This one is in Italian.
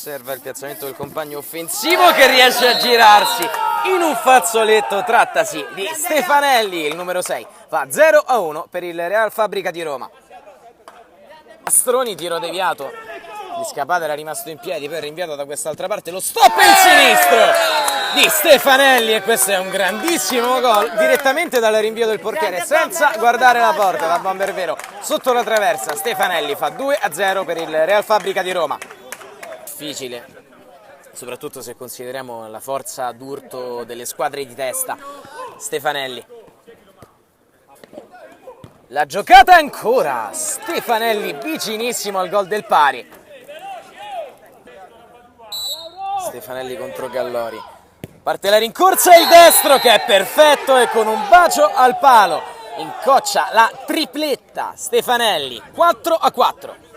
osserva il piazzamento del compagno offensivo che riesce a girarsi in un fazzoletto. Trattasi di Stefanelli, il numero 6. Va 0-1 per il Real Fabbrica di Roma. Mastroni, tiro deviato di Scapata, era rimasto in piedi, poi rinviato da quest'altra parte, lo stop in sinistro di Stefanelli, e questo è un grandissimo gol direttamente dal rinvio del portiere senza guardare la porta. Da bomber vero sotto la traversa, Stefanelli fa 2-0 per il Real Fabbrica di Roma. Difficile, soprattutto se consideriamo la forza d'urto delle squadre di testa. Stefanelli, la giocata ancora, Stefanelli vicinissimo al gol del pari. Stefanelli contro Gallori, parte la rincorsa e il destro che è perfetto, e con un bacio al palo incoccia la tripletta Stefanelli. 4-4.